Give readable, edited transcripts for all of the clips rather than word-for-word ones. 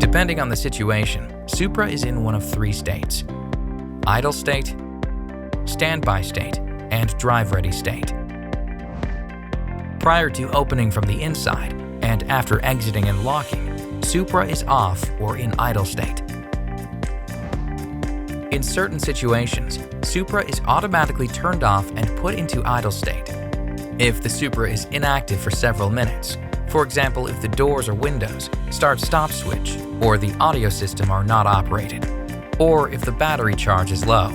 Depending on the situation, Supra is in one of three states: idle state, standby state, and drive-ready state. Prior to opening from the inside and after exiting and locking, Supra is off or in idle state. In certain situations, Supra is automatically turned off and put into idle state. If the Supra is inactive for several minutes, for example if the doors or windows, start-stop switch, or the audio system are not operated, or if the battery charge is low.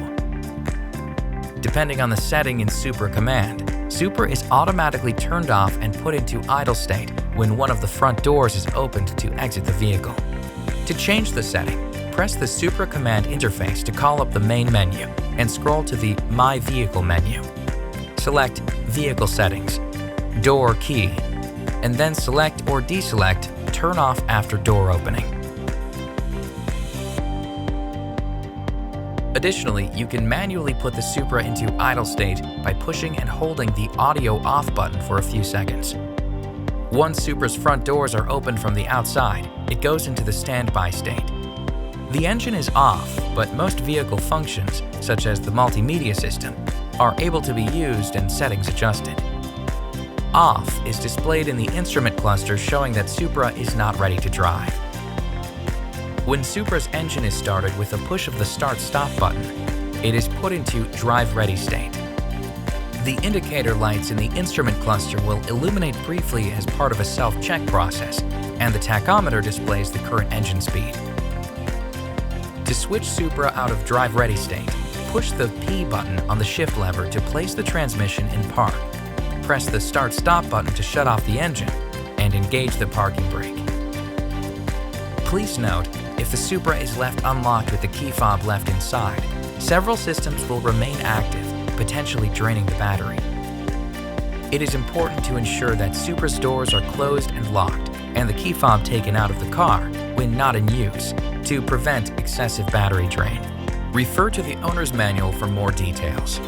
Depending on the setting in Supra command, Supra is automatically turned off and put into idle state when one of the front doors is opened to exit the vehicle. To change the setting, press the Supra command interface to call up the main menu and scroll to the My Vehicle menu. Select Vehicle Settings, Door Key, and then select or deselect Turn Off After Door Opening. Additionally, you can manually put the Supra into idle state by pushing and holding the Audio Off button for a few seconds. Once Supra's front doors are opened from the outside, it goes into the standby state. The engine is off, but most vehicle functions, such as the multimedia system, are able to be used and settings adjusted. Off is displayed in the instrument cluster showing that Supra is not ready to drive. When Supra's engine is started with a push of the Start-Stop button, it is put into drive-ready state. The indicator lights in the instrument cluster will illuminate briefly as part of a self-check process, and the tachometer displays the current engine speed. To switch Supra out of drive-ready state, push the P button on the shift lever to place the transmission in park. Press the Start-Stop button to shut off the engine, and engage the parking brake. Please note, if the Supra is left unlocked with the key fob left inside, several systems will remain active, potentially draining the battery. It is important to ensure that Supra's doors are closed and locked, and the key fob taken out of the car when not in use, to prevent excessive battery drain. Refer to the owner's manual for more details.